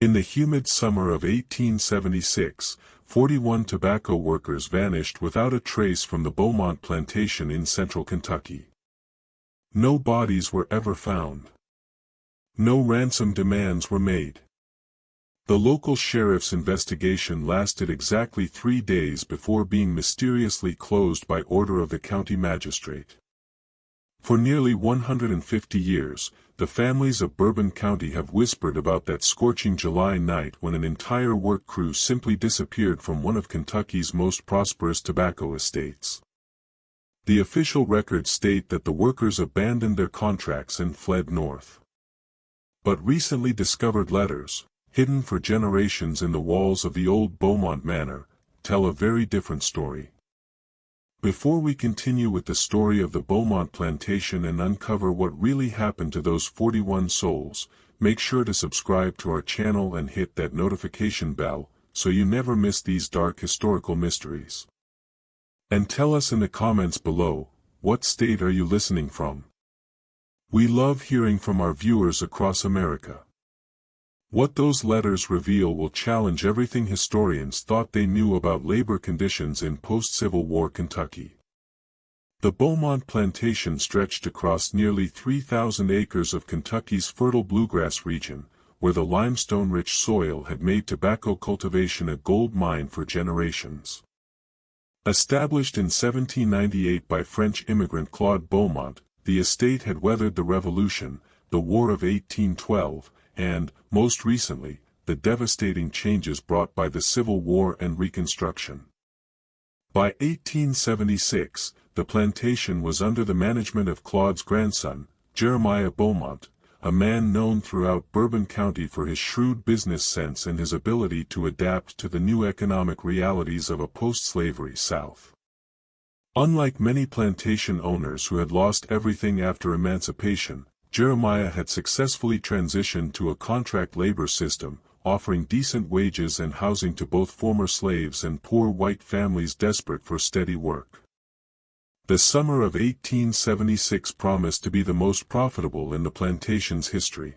In the humid summer of 1876, 41 tobacco workers vanished without a trace from the Beaumont Plantation in central Kentucky. No bodies were ever found. No ransom demands were made. The local sheriff's investigation lasted exactly 3 days before being mysteriously closed by order of the county magistrate. For nearly 150 years, the families of Bourbon County have whispered about that scorching July night when an entire work crew simply disappeared from one of Kentucky's most prosperous tobacco estates. The official records state that the workers abandoned their contracts and fled north. But recently discovered letters, hidden for generations in the walls of the old Beaumont Manor, tell a very different story. Before we continue with the story of the Beaumont Plantation and uncover what really happened to those 41 souls, make sure to subscribe to our channel and hit that notification bell, so you never miss these dark historical mysteries. And tell us in the comments below, what state are you listening from? We love hearing from our viewers across America. What those letters reveal will challenge everything historians thought they knew about labor conditions in post-Civil War Kentucky. The Beaumont Plantation stretched across nearly 3,000 acres of Kentucky's fertile bluegrass region, where the limestone-rich soil had made tobacco cultivation a gold mine for generations. Established in 1798 by French immigrant Claude Beaumont, the estate had weathered the Revolution, the War of 1812, and, most recently, the devastating changes brought by the Civil War and Reconstruction. By 1876, the plantation was under the management of Claude's grandson, Jeremiah Beaumont, a man known throughout Bourbon County for his shrewd business sense and his ability to adapt to the new economic realities of a post-slavery South. Unlike many plantation owners who had lost everything after emancipation, Jeremiah had successfully transitioned to a contract labor system, offering decent wages and housing to both former slaves and poor white families desperate for steady work. The summer of 1876 promised to be the most profitable in the plantation's history.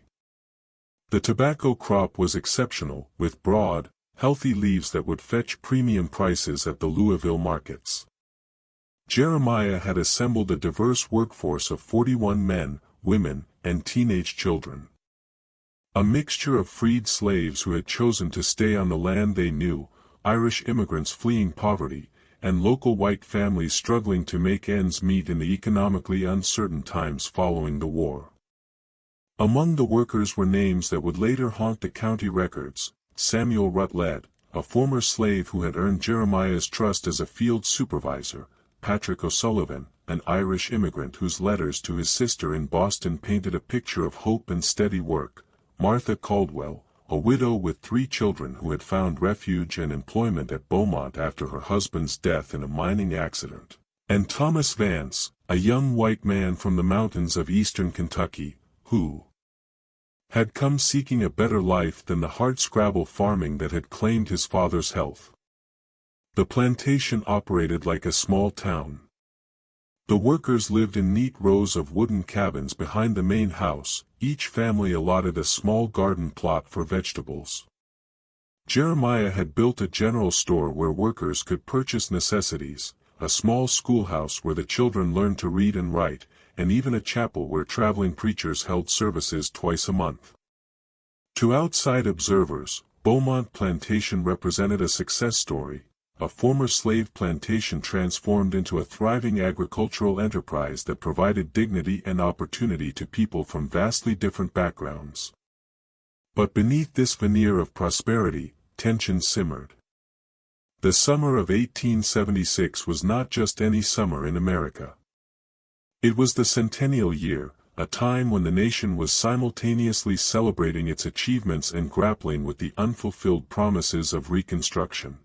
The tobacco crop was exceptional, with broad, healthy leaves that would fetch premium prices at the Louisville markets. Jeremiah had assembled a diverse workforce of 41 men, women, and teenage children. A mixture of freed slaves who had chosen to stay on the land they knew, Irish immigrants fleeing poverty, and local white families struggling to make ends meet in the economically uncertain times following the war. Among the workers were names that would later haunt the county records: Samuel Rutledge, a former slave who had earned Jeremiah's trust as a field supervisor; Patrick O'Sullivan, an Irish immigrant whose letters to his sister in Boston painted a picture of hope and steady work; Martha Caldwell, a widow with 3 children who had found refuge and employment at Beaumont after her husband's death in a mining accident; and Thomas Vance, a young white man from the mountains of eastern Kentucky, who had come seeking a better life than the hardscrabble farming that had claimed his father's health. The plantation operated like a small town. The workers lived in neat rows of wooden cabins behind the main house, each family allotted a small garden plot for vegetables. Jeremiah had built a general store where workers could purchase necessities, a small schoolhouse where the children learned to read and write, and even a chapel where traveling preachers held services twice a month. To outside observers, Beaumont Plantation represented a success story, a former slave plantation transformed into a thriving agricultural enterprise that provided dignity and opportunity to people from vastly different backgrounds. But beneath this veneer of prosperity, tension simmered. The summer of 1876 was not just any summer in America. It was the centennial year, a time when the nation was simultaneously celebrating its achievements and grappling with the unfulfilled promises of Reconstruction.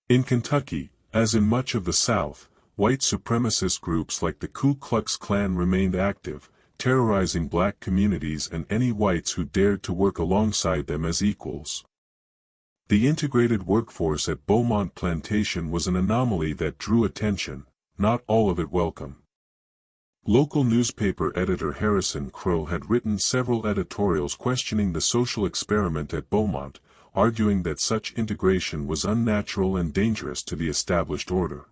In Kentucky, as in much of the South, white supremacist groups like the Ku Klux Klan remained active, terrorizing black communities and any whites who dared to work alongside them as equals. The integrated workforce at Beaumont Plantation was an anomaly that drew attention, not all of it welcome. Local newspaper editor Harrison Crow had written several editorials questioning the social experiment at Beaumont, arguing that such integration was unnatural and dangerous to the established order.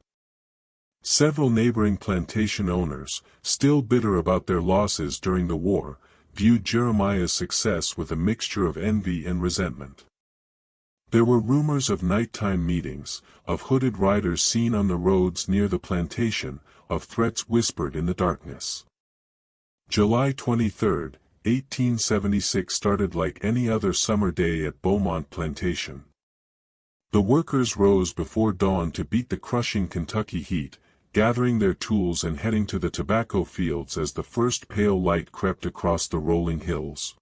Several neighboring plantation owners, still bitter about their losses during the war, viewed Jeremiah's success with a mixture of envy and resentment. There were rumors of nighttime meetings, of hooded riders seen on the roads near the plantation, of threats whispered in the darkness. July 23, 1876 started like any other summer day at Beaumont Plantation. The workers rose before dawn to beat the crushing Kentucky heat, gathering their tools and heading to the tobacco fields as the first pale light crept across the rolling hills.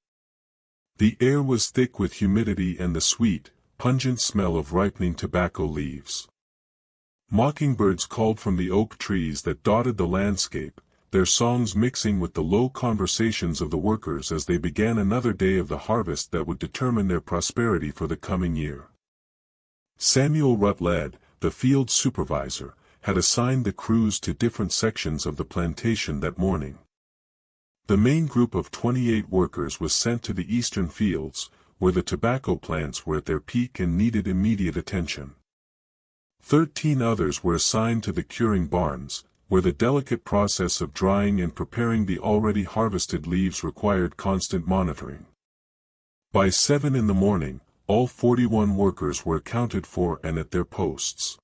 The air was thick with humidity and the sweet, pungent smell of ripening tobacco leaves. Mockingbirds called from the oak trees that dotted the landscape, their songs mixing with the low conversations of the workers as they began another day of the harvest that would determine their prosperity for the coming year. Samuel Rutledge, the field supervisor, had assigned the crews to different sections of the plantation that morning. The main group of 28 workers was sent to the eastern fields, where the tobacco plants were at their peak and needed immediate attention. 13 others were assigned to the curing barns, where the delicate process of drying and preparing the already harvested leaves required constant monitoring. By 7 in the morning, all 41 workers were accounted for and at their posts.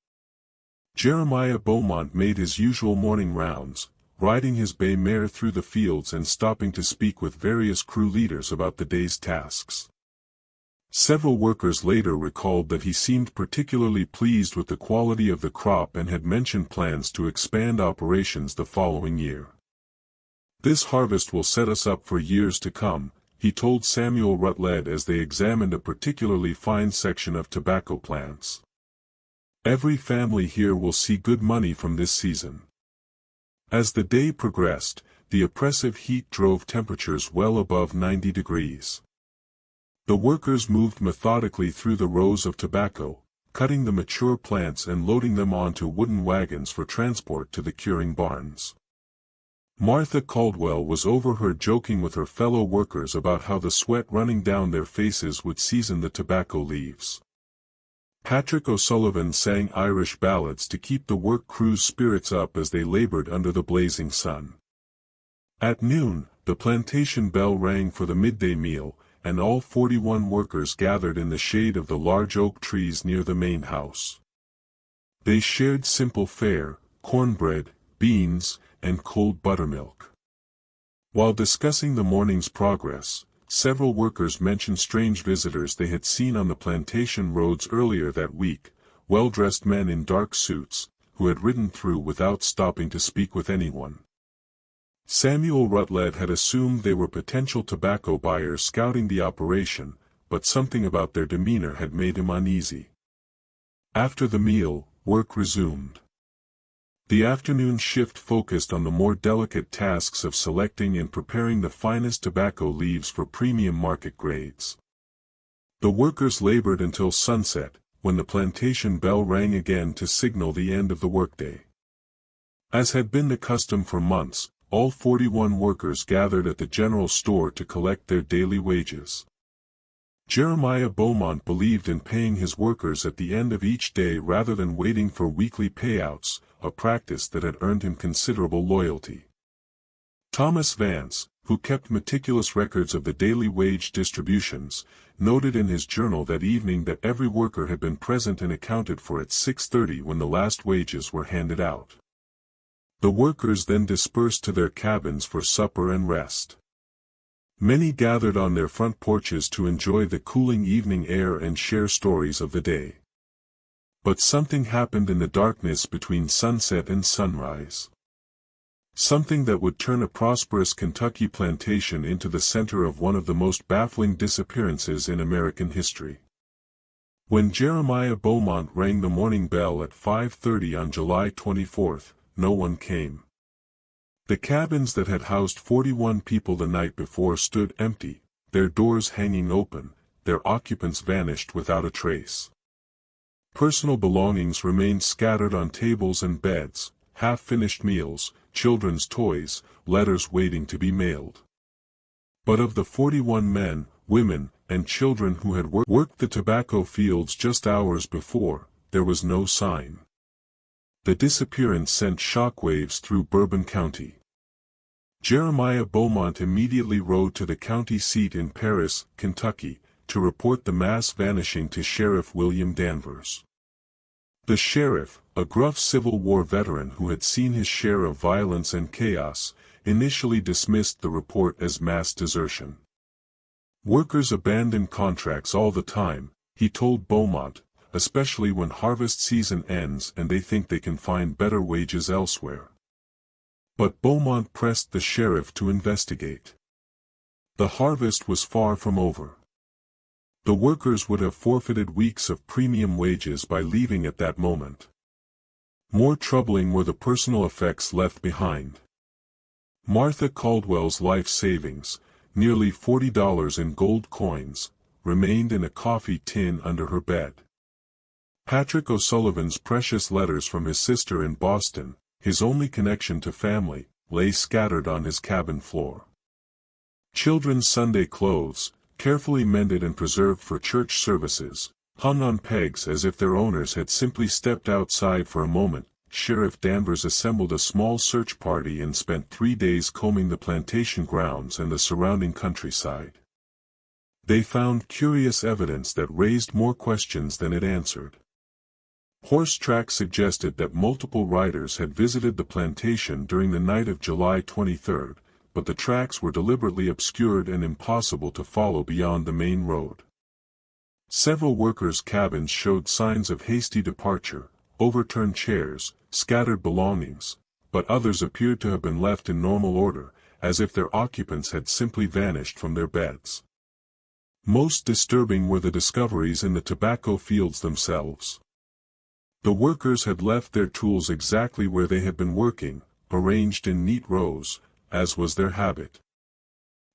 Jeremiah Beaumont made his usual morning rounds, riding his bay mare through the fields and stopping to speak with various crew leaders about the day's tasks. Several workers later recalled that he seemed particularly pleased with the quality of the crop and had mentioned plans to expand operations the following year. "This harvest will set us up for years to come," he told Samuel Rutledge as they examined a particularly fine section of tobacco plants. "Every family here will see good money from this season." As the day progressed, the oppressive heat drove temperatures well above 90 degrees. The workers moved methodically through the rows of tobacco, cutting the mature plants and loading them onto wooden wagons for transport to the curing barns. Martha Caldwell was overheard joking with her fellow workers about how the sweat running down their faces would season the tobacco leaves. Patrick O'Sullivan sang Irish ballads to keep the work crew's spirits up as they labored under the blazing sun. At noon, the plantation bell rang for the midday meal, and all 41 workers gathered in the shade of the large oak trees near the main house. They shared simple fare, cornbread, beans, and cold buttermilk. While discussing the morning's progress, several workers mentioned strange visitors they had seen on the plantation roads earlier that week, well-dressed men in dark suits, who had ridden through without stopping to speak with anyone. Samuel Rutledge had assumed they were potential tobacco buyers scouting the operation, but something about their demeanor had made him uneasy. After the meal, work resumed. The afternoon shift focused on the more delicate tasks of selecting and preparing the finest tobacco leaves for premium market grades. The workers labored until sunset, when the plantation bell rang again to signal the end of the workday. As had been the custom for months, all 41 workers gathered at the general store to collect their daily wages. Jeremiah Beaumont believed in paying his workers at the end of each day rather than waiting for weekly payouts, a practice that had earned him considerable loyalty. Thomas Vance, who kept meticulous records of the daily wage distributions, noted in his journal that evening that every worker had been present and accounted for at 6:30 when the last wages were handed out. The workers then dispersed to their cabins for supper and rest. Many gathered on their front porches to enjoy the cooling evening air and share stories of the day. But something happened in the darkness between sunset and sunrise. Something that would turn a prosperous Kentucky plantation into the center of one of the most baffling disappearances in American history. When Jeremiah Beaumont rang the morning bell at 5:30 on July 24, no one came. The cabins that had housed 41 people the night before stood empty, their doors hanging open, their occupants vanished without a trace. Personal belongings remained scattered on tables and beds, half-finished meals, children's toys, letters waiting to be mailed. But of the 41 men, women, and children who had worked the tobacco fields just hours before, there was no sign. The disappearance sent shockwaves through Bourbon County. Jeremiah Beaumont immediately rode to the county seat in Paris, Kentucky, to report the mass vanishing to Sheriff William Danvers. The sheriff, a gruff Civil War veteran who had seen his share of violence and chaos, initially dismissed the report as mass desertion. Workers abandon contracts all the time, he told Beaumont, especially when harvest season ends and they think they can find better wages elsewhere. But Beaumont pressed the sheriff to investigate. The harvest was far from over. The workers would have forfeited weeks of premium wages by leaving at that moment. More troubling were the personal effects left behind. Martha Caldwell's life savings, nearly $40 in gold coins, remained in a coffee tin under her bed. Patrick O'Sullivan's precious letters from his sister in Boston, his only connection to family, lay scattered on his cabin floor. Children's Sunday clothes, carefully mended and preserved for church services, hung on pegs as if their owners had simply stepped outside for a moment. Sheriff Danvers assembled a small search party and spent 3 days combing the plantation grounds and the surrounding countryside. They found curious evidence that raised more questions than it answered. Horse tracks suggested that multiple riders had visited the plantation during the night of July 23, but the tracks were deliberately obscured and impossible to follow beyond the main road. Several workers' cabins showed signs of hasty departure, overturned chairs, scattered belongings, but others appeared to have been left in normal order, as if their occupants had simply vanished from their beds. Most disturbing were the discoveries in the tobacco fields themselves. The workers had left their tools exactly where they had been working, arranged in neat rows, as was their habit.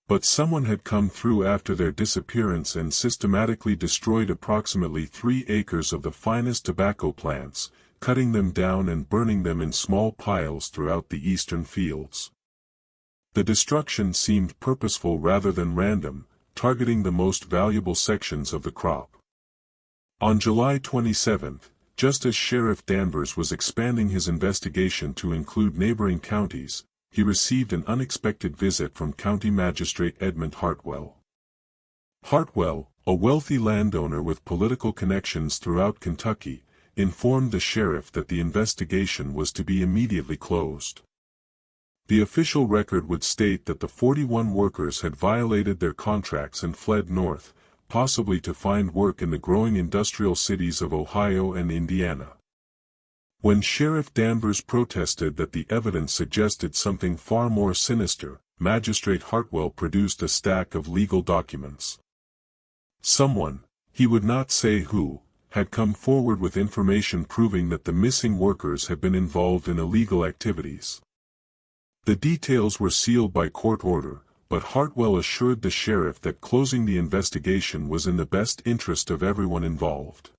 But someone had come through after their disappearance and systematically destroyed approximately 3 acres of the finest tobacco plants, cutting them down and burning them in small piles throughout the eastern fields. The destruction seemed purposeful rather than random, targeting the most valuable sections of the crop. On July 27, just as Sheriff Danvers was expanding his investigation to include neighboring counties, he received an unexpected visit from County Magistrate Edmund Hartwell. Hartwell, a wealthy landowner with political connections throughout Kentucky, informed the sheriff that the investigation was to be immediately closed. The official record would state that the 41 workers had violated their contracts and fled north, possibly to find work in the growing industrial cities of Ohio and Indiana. When Sheriff Danvers protested that the evidence suggested something far more sinister, Magistrate Hartwell produced a stack of legal documents. Someone, he would not say who, had come forward with information proving that the missing workers had been involved in illegal activities. The details were sealed by court order, but Hartwell assured the sheriff that closing the investigation was in the best interest of everyone involved.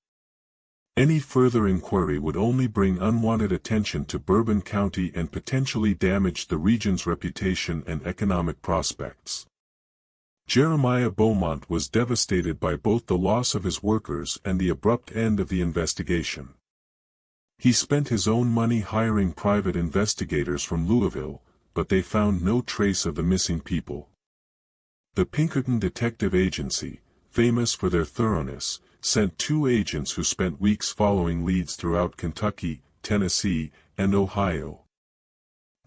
Any further inquiry would only bring unwanted attention to Bourbon County and potentially damage the region's reputation and economic prospects. Jeremiah Beaumont was devastated by both the loss of his workers and the abrupt end of the investigation. He spent his own money hiring private investigators from Louisville, but they found no trace of the missing people. The Pinkerton Detective Agency, famous for their thoroughness, sent 2 agents who spent weeks following leads throughout Kentucky, Tennessee, and Ohio.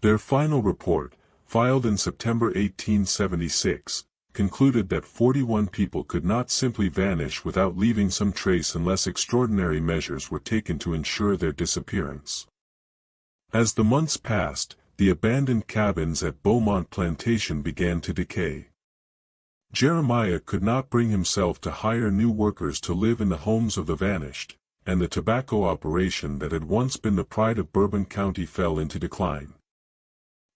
Their final report, filed in September 1876, concluded that 41 people could not simply vanish without leaving some trace unless extraordinary measures were taken to ensure their disappearance. As the months passed, the abandoned cabins at Beaumont Plantation began to decay. Jeremiah could not bring himself to hire new workers to live in the homes of the vanished, and the tobacco operation that had once been the pride of Bourbon County fell into decline.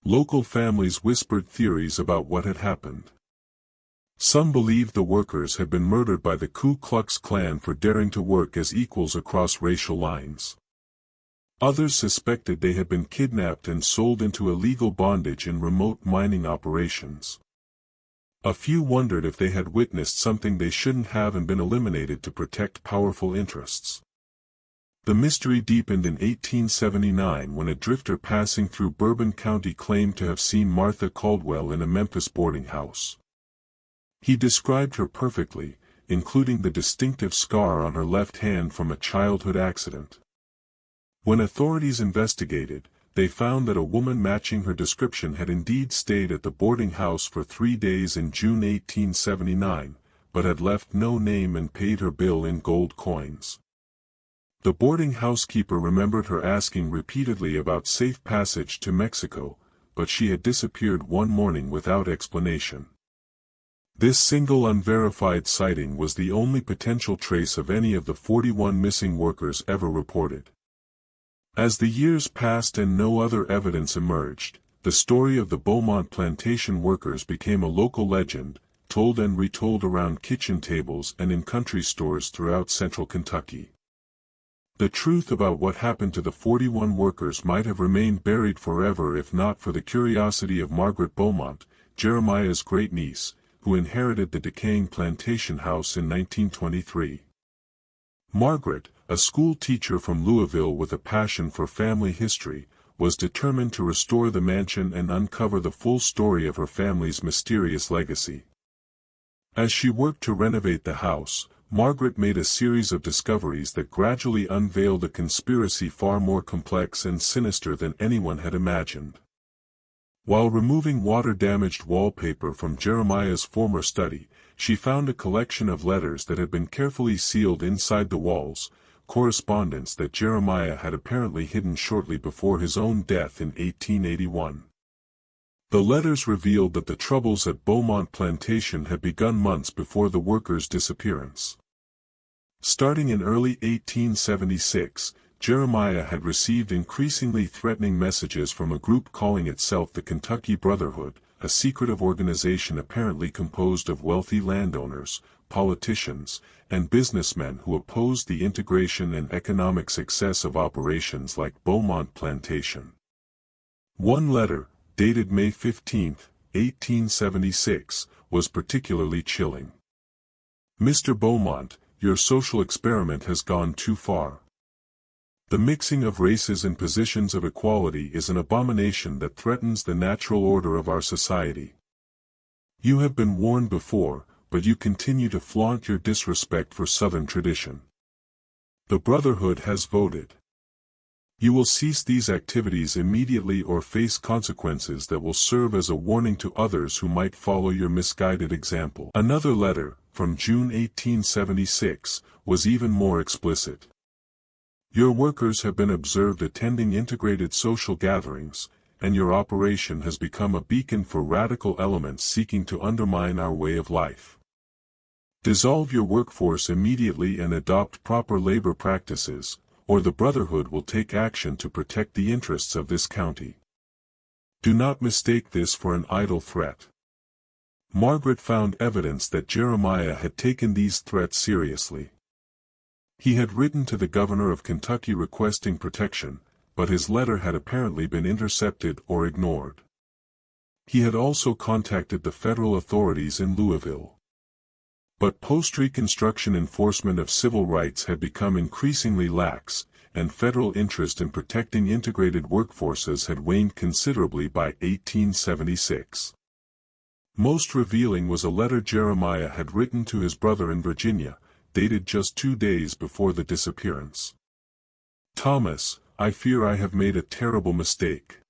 Local families whispered theories about what had happened. Some believed the workers had been murdered by the Ku Klux Klan for daring to work as equals across racial lines. Others suspected they had been kidnapped and sold into illegal bondage in remote mining operations. A few wondered if they had witnessed something they shouldn't have and been eliminated to protect powerful interests. The mystery deepened in 1879 when a drifter passing through Bourbon County claimed to have seen Martha Caldwell in a Memphis boarding house. He described her perfectly, including the distinctive scar on her left hand from a childhood accident. When authorities investigated, they found that a woman matching her description had indeed stayed at the boarding house for 3 days in June 1879, but had left no name and paid her bill in gold coins. The boarding housekeeper remembered her asking repeatedly about safe passage to Mexico, but she had disappeared one morning without explanation. This single unverified sighting was the only potential trace of any of the 41 missing workers ever reported. As the years passed and no other evidence emerged, the story of the Beaumont Plantation workers became a local legend, told and retold around kitchen tables and in country stores throughout central Kentucky. The truth about what happened to the 41 workers might have remained buried forever if not for the curiosity of Margaret Beaumont, Jeremiah's great-niece, who inherited the decaying plantation house in 1923. Margaret, a school teacher from Louisville with a passion for family history, was determined to restore the mansion and uncover the full story of her family's mysterious legacy. As she worked to renovate the house, Margaret made a series of discoveries that gradually unveiled a conspiracy far more complex and sinister than anyone had imagined. While removing water-damaged wallpaper from Jeremiah's former study, she found a collection of letters that had been carefully sealed inside the walls, correspondence that Jeremiah had apparently hidden shortly before his own death in 1881. The letters revealed that the troubles at Beaumont Plantation had begun months before the workers' disappearance. Starting in early 1876, Jeremiah had received increasingly threatening messages from a group calling itself the Kentucky Brotherhood, a secretive organization apparently composed of wealthy landowners, politicians, and businessmen who opposed the integration and economic success of operations like Beaumont Plantation. One letter, dated May 15, 1876, was particularly chilling. Mr. Beaumont, your social experiment has gone too far. The mixing of races and positions of equality is an abomination that threatens the natural order of our society. You have been warned before, but you continue to flaunt your disrespect for Southern tradition. The Brotherhood has voted. You will cease these activities immediately or face consequences that will serve as a warning to others who might follow your misguided example. Another letter, from June 1876, was even more explicit. Your workers have been observed attending integrated social gatherings, and your operation has become a beacon for radical elements seeking to undermine our way of life. Dissolve your workforce immediately and adopt proper labor practices, or the Brotherhood will take action to protect the interests of this county. Do not mistake this for an idle threat. Margaret found evidence that Jeremiah had taken these threats seriously. He had written to the governor of Kentucky requesting protection, but his letter had apparently been intercepted or ignored. He had also contacted the federal authorities in Louisville. But post-Reconstruction enforcement of civil rights had become increasingly lax, and federal interest in protecting integrated workforces had waned considerably by 1876. Most revealing was a letter Jeremiah had written to his brother in Virginia, dated just 2 days before the disappearance. Thomas, I fear I have made a terrible mistake.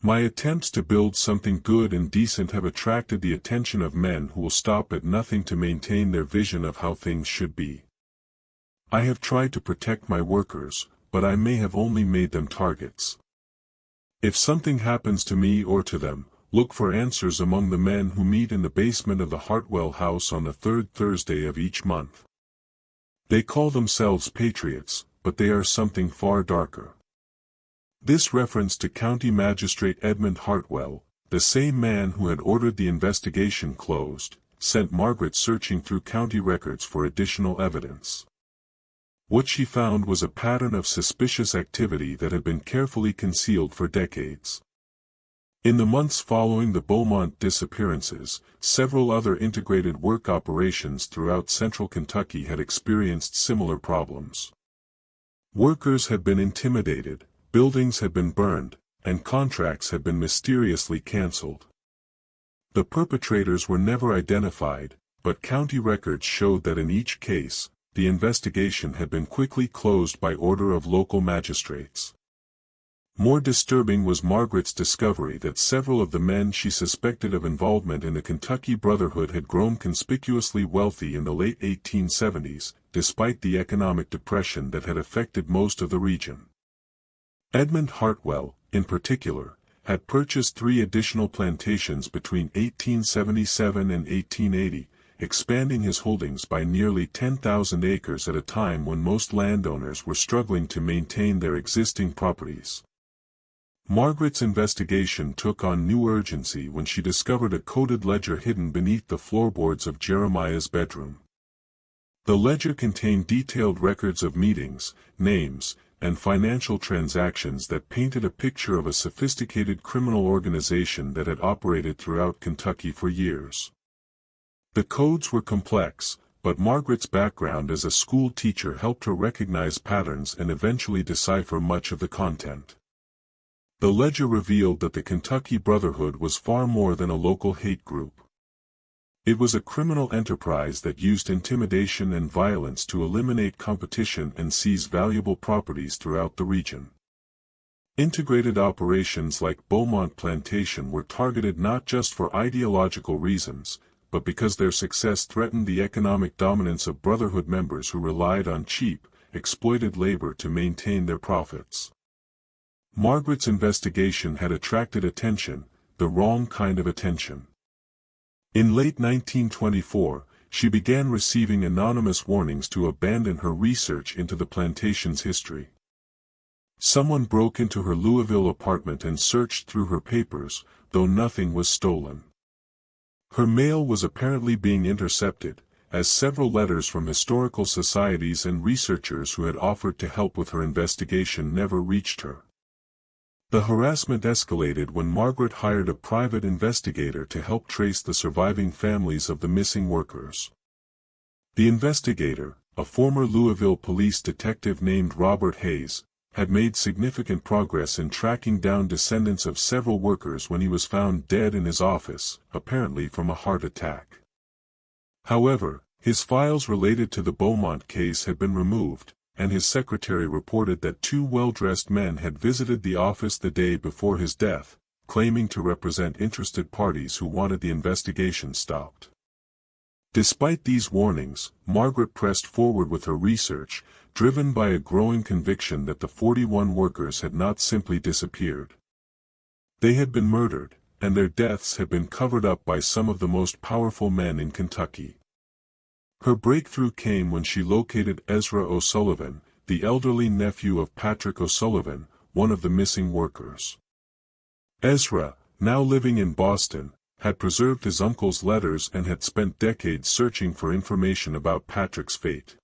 My attempts to build something good and decent have attracted the attention of men who will stop at nothing to maintain their vision of how things should be. I have tried to protect my workers, but I may have only made them targets. If something happens to me or to them, look for answers among the men who meet in the basement of the Hartwell House on the 3rd Thursday of each month. They call themselves patriots, but they are something far darker. This reference to County Magistrate Edmund Hartwell, the same man who had ordered the investigation closed, sent Margaret searching through county records for additional evidence. What she found was a pattern of suspicious activity that had been carefully concealed for decades. In the months following the Beaumont disappearances, several other integrated work operations throughout central Kentucky had experienced similar problems. Workers had been intimidated, buildings had been burned, and contracts had been mysteriously canceled. The perpetrators were never identified, but county records showed that in each case, the investigation had been quickly closed by order of local magistrates. More disturbing was Margaret's discovery that several of the men she suspected of involvement in the Kentucky Brotherhood had grown conspicuously wealthy in the late 1870s, despite the economic depression that had affected most of the region. Edmund Hartwell, in particular, had purchased 3 additional plantations between 1877 and 1880, expanding his holdings by nearly 10,000 acres at a time when most landowners were struggling to maintain their existing properties. Margaret's investigation took on new urgency when she discovered a coded ledger hidden beneath the floorboards of Jeremiah's bedroom. The ledger contained detailed records of meetings, names, and financial transactions that painted a picture of a sophisticated criminal organization that had operated throughout Kentucky for years. The codes were complex, but Margaret's background as a school teacher helped her recognize patterns and eventually decipher much of the content. The ledger revealed that the Kentucky Brotherhood was far more than a local hate group. It was a criminal enterprise that used intimidation and violence to eliminate competition and seize valuable properties throughout the region. Integrated operations like Beaumont Plantation were targeted not just for ideological reasons, but because their success threatened the economic dominance of Brotherhood members who relied on cheap, exploited labor to maintain their profits. Margaret's investigation had attracted attention, the wrong kind of attention. In late 1924, she began receiving anonymous warnings to abandon her research into the plantation's history. Someone broke into her Louisville apartment and searched through her papers, though nothing was stolen. Her mail was apparently being intercepted, as several letters from historical societies and researchers who had offered to help with her investigation never reached her. The harassment escalated when Margaret hired a private investigator to help trace the surviving families of the missing workers. The investigator, a former Louisville police detective named Robert Hayes, had made significant progress in tracking down descendants of several workers when he was found dead in his office, apparently from a heart attack. However, his files related to the Beaumont case had been removed, and his secretary reported that 2 well-dressed men had visited the office the day before his death, claiming to represent interested parties who wanted the investigation stopped. Despite these warnings, Margaret pressed forward with her research, driven by a growing conviction that the 41 workers had not simply disappeared. They had been murdered, and their deaths had been covered up by some of the most powerful men in Kentucky. Her breakthrough came when she located Ezra O'Sullivan, the elderly nephew of Patrick O'Sullivan, one of the missing workers. Ezra, now living in Boston, had preserved his uncle's letters and had spent decades searching for information about Patrick's fate.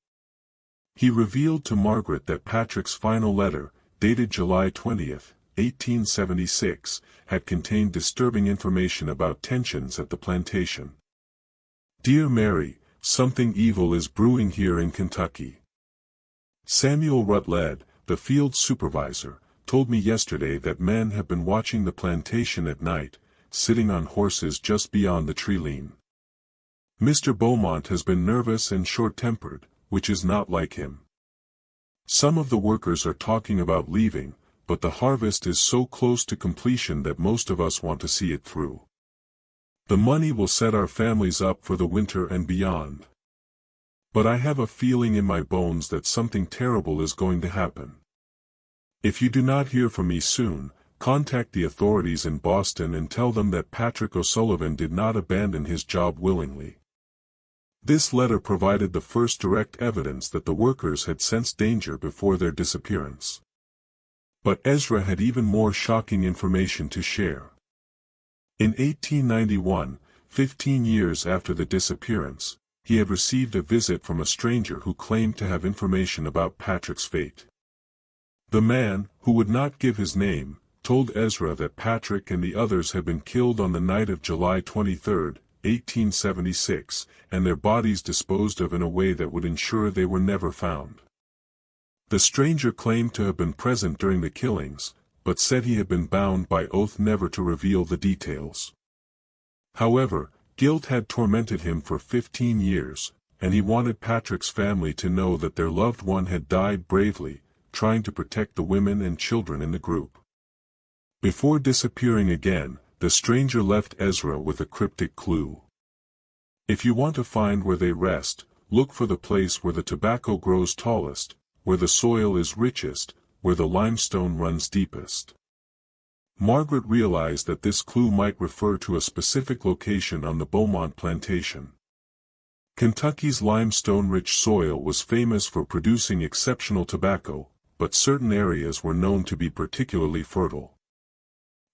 He revealed to Margaret that Patrick's final letter, dated July 20, 1876, had contained disturbing information about tensions at the plantation. "Dear Mary, something evil is brewing here in Kentucky. Samuel Rutledge, the field supervisor, told me yesterday that men have been watching the plantation at night, sitting on horses just beyond the tree line. Mr. Beaumont has been nervous and short-tempered, which is not like him. Some of the workers are talking about leaving, but the harvest is so close to completion that most of us want to see it through. The money will set our families up for the winter and beyond. But I have a feeling in my bones that something terrible is going to happen. If you do not hear from me soon, contact the authorities in Boston and tell them that Patrick O'Sullivan did not abandon his job willingly." This letter provided the first direct evidence that the workers had sensed danger before their disappearance. But Ezra had even more shocking information to share. In 1891, 15 years after the disappearance, he had received a visit from a stranger who claimed to have information about Patrick's fate. The man, who would not give his name, told Ezra that Patrick and the others had been killed on the night of July 23, 1876, and their bodies disposed of in a way that would ensure they were never found. The stranger claimed to have been present during the killings, but said he had been bound by oath never to reveal the details. However, guilt had tormented him for 15 years, and he wanted Patrick's family to know that their loved one had died bravely, trying to protect the women and children in the group. Before disappearing again, the stranger left Ezra with a cryptic clue. If you want to find where they rest, look for the place where the tobacco grows tallest, where the soil is richest, where the limestone runs deepest. Margaret realized that this clue might refer to a specific location on the Beaumont Plantation. Kentucky's limestone-rich soil was famous for producing exceptional tobacco, but certain areas were known to be particularly fertile.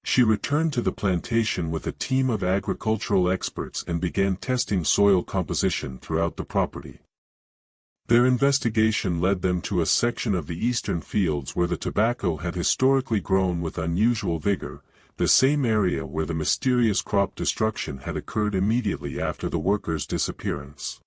She returned to the plantation with a team of agricultural experts and began testing soil composition throughout the property. Their investigation led them to a section of the eastern fields where the tobacco had historically grown with unusual vigor, the same area where the mysterious crop destruction had occurred immediately after the workers' disappearance.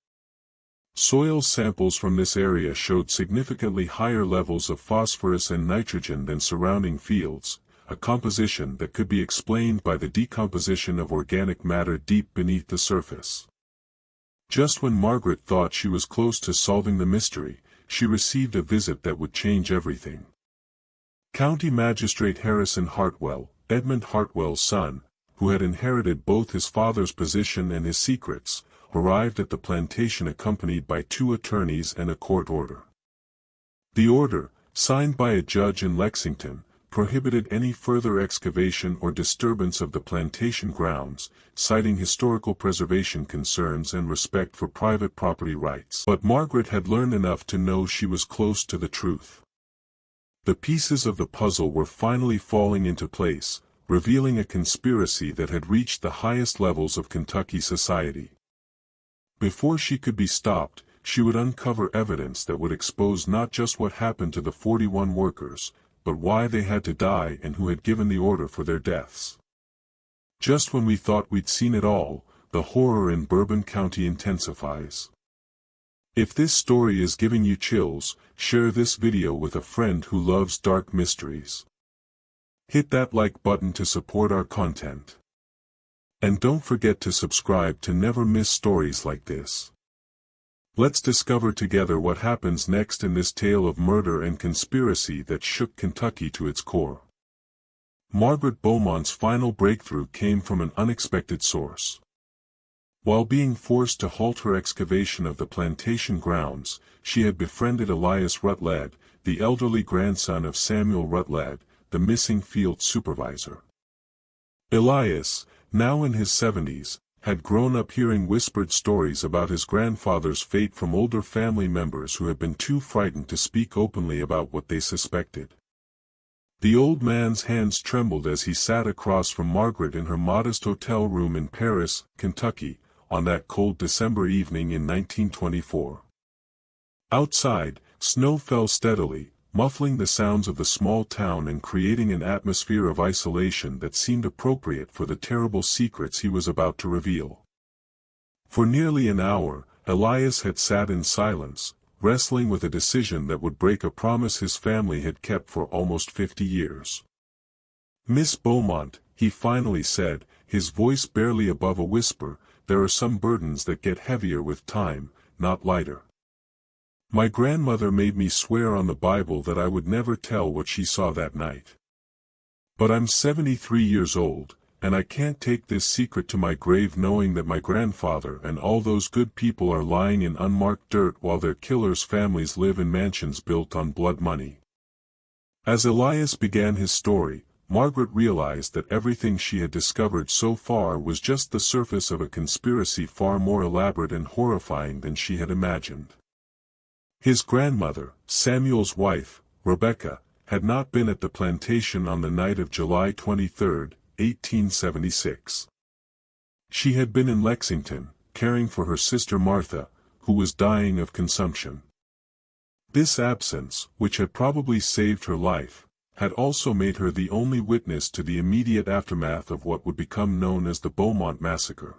Soil samples from this area showed significantly higher levels of phosphorus and nitrogen than surrounding fields, a composition that could be explained by the decomposition of organic matter deep beneath the surface. Just when Margaret thought she was close to solving the mystery, she received a visit that would change everything. County Magistrate Harrison Hartwell, Edmund Hartwell's son, who had inherited both his father's position and his secrets, arrived at the plantation accompanied by 2 attorneys and a court order. The order, signed by a judge in Lexington, prohibited any further excavation or disturbance of the plantation grounds, citing historical preservation concerns and respect for private property rights. But Margaret had learned enough to know she was close to the truth. The pieces of the puzzle were finally falling into place, revealing a conspiracy that had reached the highest levels of Kentucky society. Before she could be stopped, she would uncover evidence that would expose not just what happened to the 41 workers, but why they had to die and who had given the order for their deaths. Just when we thought we'd seen it all, the horror in Bourbon County intensifies. If this story is giving you chills, share this video with a friend who loves dark mysteries. Hit that like button to support our content. And don't forget to subscribe to never miss stories like this. Let's discover together what happens next in this tale of murder and conspiracy that shook Kentucky to its core. Margaret Beaumont's final breakthrough came from an unexpected source. While being forced to halt her excavation of the plantation grounds, she had befriended Elias Rutledge, the elderly grandson of Samuel Rutledge, the missing field supervisor. Elias, now in his 70s, had grown up hearing whispered stories about his grandfather's fate from older family members who had been too frightened to speak openly about what they suspected. The old man's hands trembled as he sat across from Margaret in her modest hotel room in Paris, Kentucky, on that cold December evening in 1924. Outside, snow fell steadily, muffling the sounds of the small town and creating an atmosphere of isolation that seemed appropriate for the terrible secrets he was about to reveal. For nearly an hour, Elias had sat in silence, wrestling with a decision that would break a promise his family had kept for almost 50 years. "Miss Beaumont," he finally said, his voice barely above a whisper, "there are some burdens that get heavier with time, not lighter. My grandmother made me swear on the Bible that I would never tell what she saw that night. But I'm 73 years old, and I can't take this secret to my grave knowing that my grandfather and all those good people are lying in unmarked dirt while their killers' families live in mansions built on blood money." As Elias began his story, Margaret realized that everything she had discovered so far was just the surface of a conspiracy far more elaborate and horrifying than she had imagined. His grandmother, Samuel's wife, Rebecca, had not been at the plantation on the night of July 23, 1876. She had been in Lexington, caring for her sister Martha, who was dying of consumption. This absence, which had probably saved her life, had also made her the only witness to the immediate aftermath of what would become known as the Beaumont Massacre.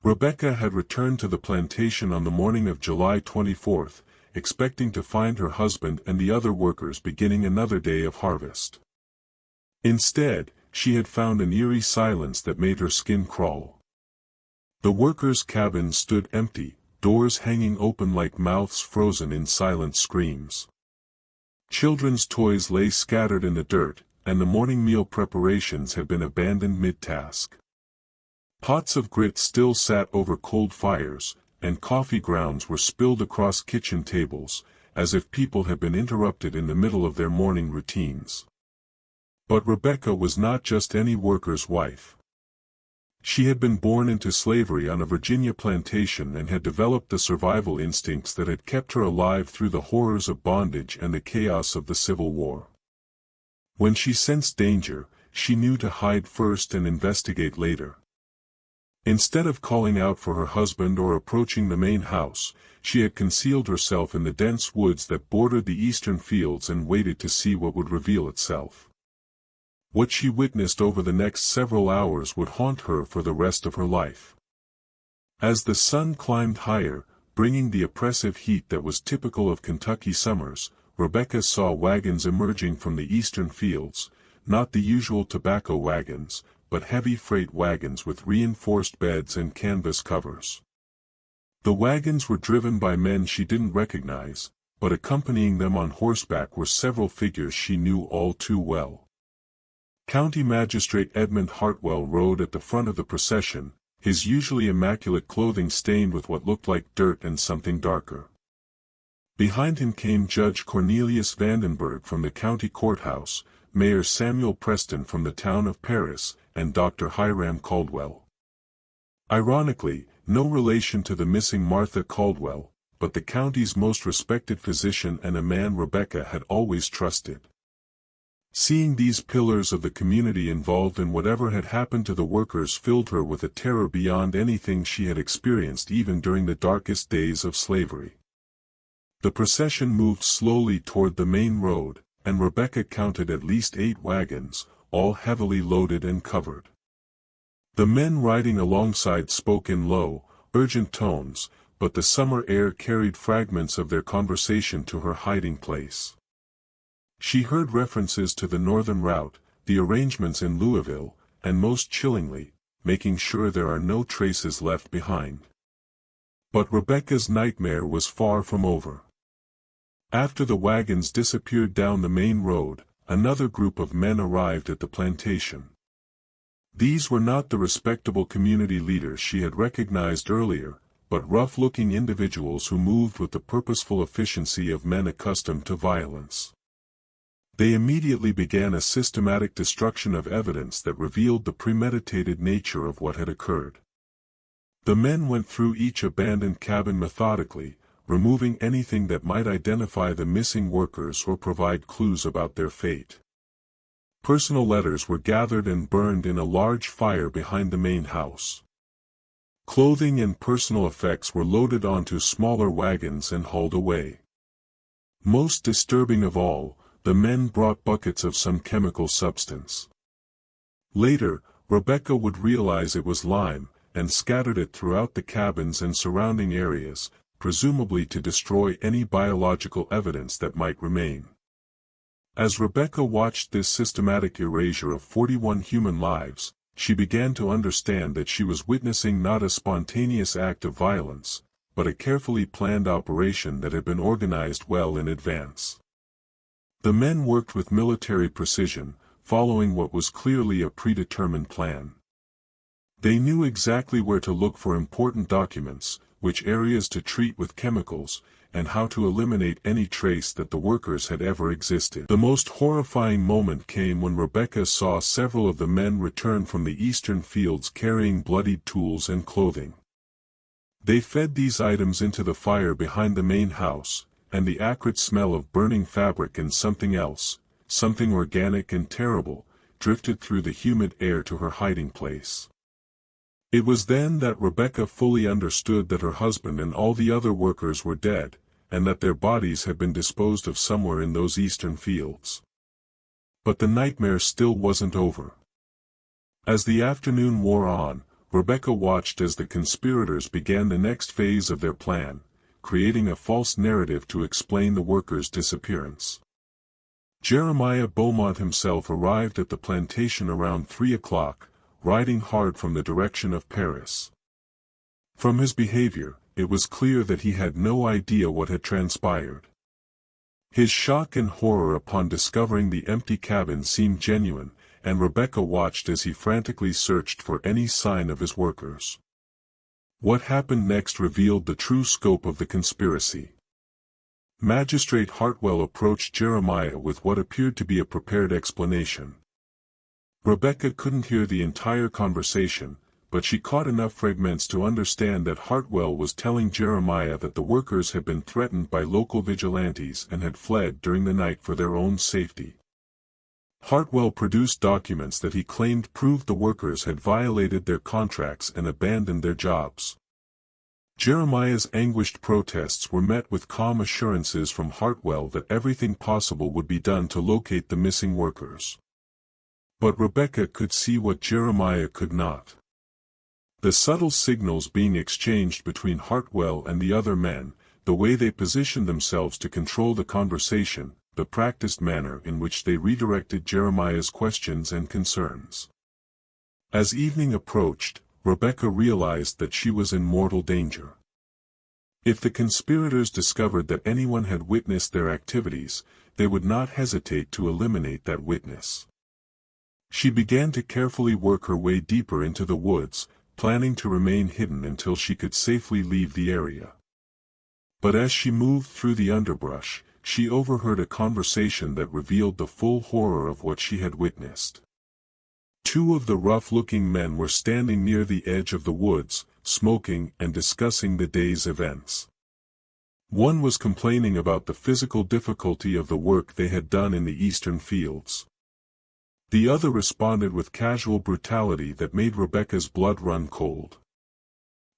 Rebecca had returned to the plantation on the morning of July 24th, expecting to find her husband and the other workers beginning another day of harvest. Instead, she had found an eerie silence that made her skin crawl. The workers' cabin stood empty, doors hanging open like mouths frozen in silent screams. Children's toys lay scattered in the dirt, and the morning meal preparations had been abandoned mid-task. Pots of grit still sat over cold fires, and coffee grounds were spilled across kitchen tables, as if people had been interrupted in the middle of their morning routines. But Rebecca was not just any worker's wife. She had been born into slavery on a Virginia plantation and had developed the survival instincts that had kept her alive through the horrors of bondage and the chaos of the Civil War. When she sensed danger, she knew to hide first and investigate later. Instead of calling out for her husband or approaching the main house, she had concealed herself in the dense woods that bordered the eastern fields and waited to see what would reveal itself. What she witnessed over the next several hours would haunt her for the rest of her life. As the sun climbed higher, bringing the oppressive heat that was typical of Kentucky summers, Rebecca saw wagons emerging from the eastern fields, not the usual tobacco wagons, but heavy freight wagons with reinforced beds and canvas covers. The wagons were driven by men she didn't recognize, but accompanying them on horseback were several figures she knew all too well. County Magistrate Edmund Hartwell rode at the front of the procession, his usually immaculate clothing stained with what looked like dirt and something darker. Behind him came Judge Cornelius Vandenberg from the county courthouse, Mayor Samuel Preston from the town of Paris, and Dr. Hiram Caldwell. Ironically, no relation to the missing Martha Caldwell, but the county's most respected physician and a man Rebecca had always trusted. Seeing these pillars of the community involved in whatever had happened to the workers filled her with a terror beyond anything she had experienced even during the darkest days of slavery. The procession moved slowly toward the main road, and Rebecca counted at least 8 wagons, all heavily loaded and covered. The men riding alongside spoke in low, urgent tones, but the summer air carried fragments of their conversation to her hiding place. She heard references to the northern route, the arrangements in Louisville, and most chillingly, making sure there are no traces left behind. But Rebecca's nightmare was far from over. After the wagons disappeared down the main road, another group of men arrived at the plantation. These were not the respectable community leaders she had recognized earlier, but rough-looking individuals who moved with the purposeful efficiency of men accustomed to violence. They immediately began a systematic destruction of evidence that revealed the premeditated nature of what had occurred. The men went through each abandoned cabin methodically, removing anything that might identify the missing workers or provide clues about their fate. Personal letters were gathered and burned in a large fire behind the main house. Clothing and personal effects were loaded onto smaller wagons and hauled away. Most disturbing of all, the men brought buckets of some chemical substance. Later, Rebecca would realize it was lime, and scattered it throughout the cabins and surrounding areas, presumably to destroy any biological evidence that might remain. As Rebecca watched this systematic erasure of 41 human lives, she began to understand that she was witnessing not a spontaneous act of violence, but a carefully planned operation that had been organized well in advance. The men worked with military precision, following what was clearly a predetermined plan. They knew exactly where to look for important documents, which areas to treat with chemicals, and how to eliminate any trace that the workers had ever existed. The most horrifying moment came when Rebecca saw several of the men return from the eastern fields carrying bloodied tools and clothing. They fed these items into the fire behind the main house, and the acrid smell of burning fabric and something else, something organic and terrible, drifted through the humid air to her hiding place. It was then that Rebecca fully understood that her husband and all the other workers were dead, and that their bodies had been disposed of somewhere in those eastern fields. But the nightmare still wasn't over. As the afternoon wore on, Rebecca watched as the conspirators began the next phase of their plan, creating a false narrative to explain the workers' disappearance. Jeremiah Beaumont himself arrived at the plantation around 3 o'clock, riding hard from the direction of Paris. From his behavior, it was clear that he had no idea what had transpired. His shock and horror upon discovering the empty cabin seemed genuine, and Rebecca watched as he frantically searched for any sign of his workers. What happened next revealed the true scope of the conspiracy. Magistrate Hartwell approached Jeremiah with what appeared to be a prepared explanation. Rebecca couldn't hear the entire conversation, but she caught enough fragments to understand that Hartwell was telling Jeremiah that the workers had been threatened by local vigilantes and had fled during the night for their own safety. Hartwell produced documents that he claimed proved the workers had violated their contracts and abandoned their jobs. Jeremiah's anguished protests were met with calm assurances from Hartwell that everything possible would be done to locate the missing workers. But Rebecca could see what Jeremiah could not. The subtle signals being exchanged between Hartwell and the other men, the way they positioned themselves to control the conversation, the practiced manner in which they redirected Jeremiah's questions and concerns. As evening approached, Rebecca realized that she was in mortal danger. If the conspirators discovered that anyone had witnessed their activities, they would not hesitate to eliminate that witness. She began to carefully work her way deeper into the woods, planning to remain hidden until she could safely leave the area. But as she moved through the underbrush, she overheard a conversation that revealed the full horror of what she had witnessed. Two of the rough-looking men were standing near the edge of the woods, smoking and discussing the day's events. One was complaining about the physical difficulty of the work they had done in the eastern fields. The other responded with casual brutality that made Rebecca's blood run cold.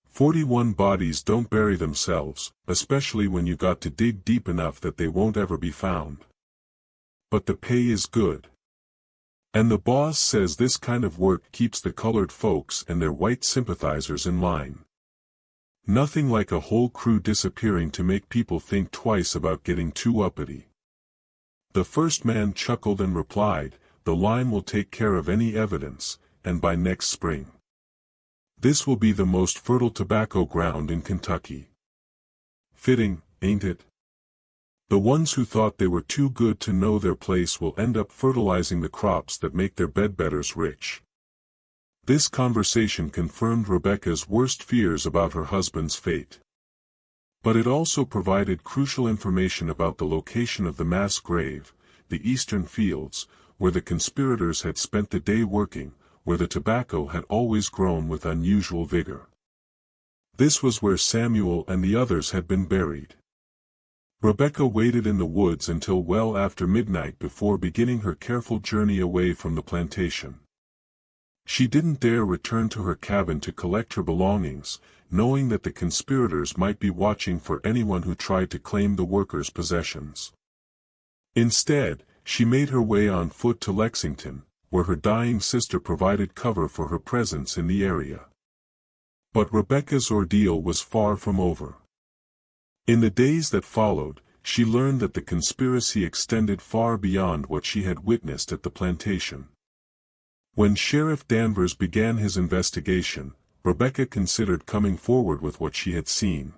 41 bodies don't bury themselves, especially when you got to dig deep enough that they won't ever be found. But the pay is good. And the boss says this kind of work keeps the colored folks and their white sympathizers in line. Nothing like a whole crew disappearing to make people think twice about getting too uppity. The first man chuckled and replied, "The line will take care of any evidence, and by next spring. This will be the most fertile tobacco ground in Kentucky." Fitting, ain't it? The ones who thought they were too good to know their place will end up fertilizing the crops that make their bedbetters rich. This conversation confirmed Rebecca's worst fears about her husband's fate. But it also provided crucial information about the location of the mass grave, the eastern fields, where the conspirators had spent the day working, where the tobacco had always grown with unusual vigor. This was where Samuel and the others had been buried. Rebecca waited in the woods until well after midnight before beginning her careful journey away from the plantation. She didn't dare return to her cabin to collect her belongings, knowing that the conspirators might be watching for anyone who tried to claim the workers' possessions. Instead, she made her way on foot to Lexington, where her dying sister provided cover for her presence in the area. But Rebecca's ordeal was far from over. In the days that followed, she learned that the conspiracy extended far beyond what she had witnessed at the plantation. When Sheriff Danvers began his investigation, Rebecca considered coming forward with what she had seen.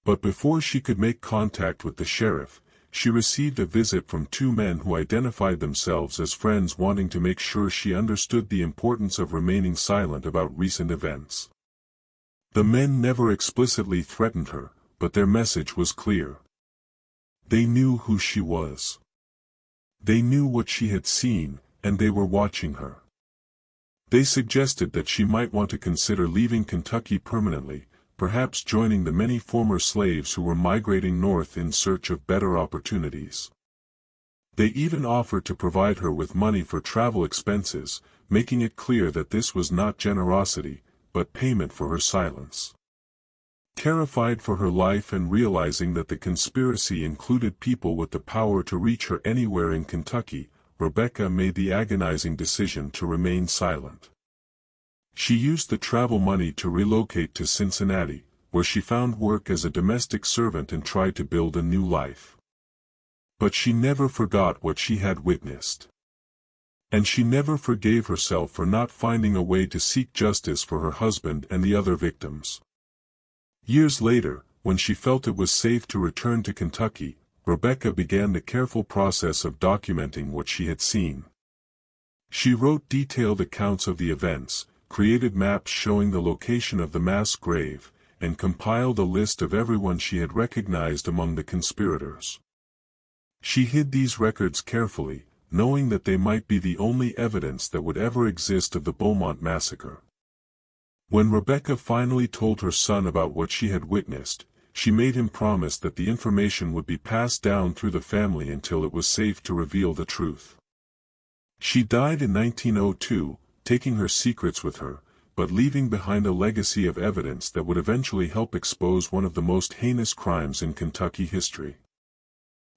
But before she could make contact with the sheriff, she received a visit from two men who identified themselves as friends wanting to make sure she understood the importance of remaining silent about recent events. The men never explicitly threatened her, but their message was clear. They knew who she was. They knew what she had seen, and they were watching her. They suggested that she might want to consider leaving Kentucky permanently, perhaps joining the many former slaves who were migrating north in search of better opportunities. They even offered to provide her with money for travel expenses, making it clear that this was not generosity, but payment for her silence. Terrified for her life and realizing that the conspiracy included people with the power to reach her anywhere in Kentucky, Rebecca made the agonizing decision to remain silent. She used the travel money to relocate to Cincinnati, where she found work as a domestic servant and tried to build a new life. But she never forgot what she had witnessed. And she never forgave herself for not finding a way to seek justice for her husband and the other victims. Years later, when she felt it was safe to return to Kentucky, Rebecca began the careful process of documenting what she had seen. She wrote detailed accounts of the events, created maps showing the location of the mass grave, and compiled a list of everyone she had recognized among the conspirators. She hid these records carefully, knowing that they might be the only evidence that would ever exist of the Beaumont massacre. When Rebecca finally told her son about what she had witnessed, she made him promise that the information would be passed down through the family until it was safe to reveal the truth. She died in 1902, taking her secrets with her, but leaving behind a legacy of evidence that would eventually help expose one of the most heinous crimes in Kentucky history.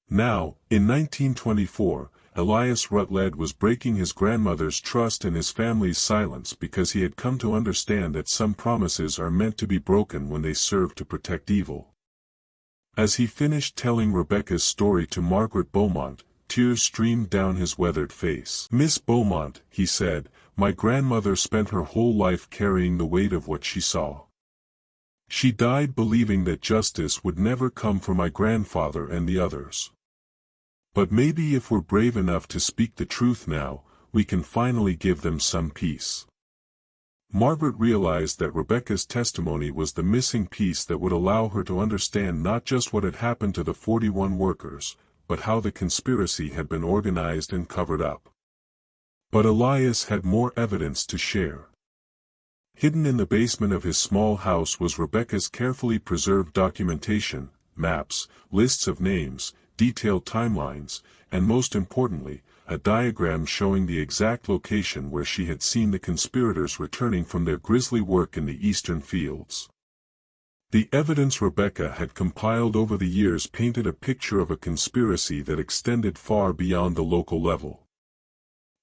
Now, in 1924, Elias Rutledge was breaking his grandmother's trust and his family's silence because he had come to understand that some promises are meant to be broken when they serve to protect evil. As he finished telling Rebecca's story to Margaret Beaumont, tears streamed down his weathered face. "Miss Beaumont," he said, "my grandmother spent her whole life carrying the weight of what she saw. She died believing that justice would never come for my grandfather and the others. But maybe if we're brave enough to speak the truth now, we can finally give them some peace." Margaret realized that Rebecca's testimony was the missing piece that would allow her to understand not just what had happened to the 41 workers, but how the conspiracy had been organized and covered up. But Elias had more evidence to share. Hidden in the basement of his small house was Rebecca's carefully preserved documentation, maps, lists of names, detailed timelines, and most importantly, a diagram showing the exact location where she had seen the conspirators returning from their grisly work in the eastern fields. The evidence Rebecca had compiled over the years painted a picture of a conspiracy that extended far beyond the local level.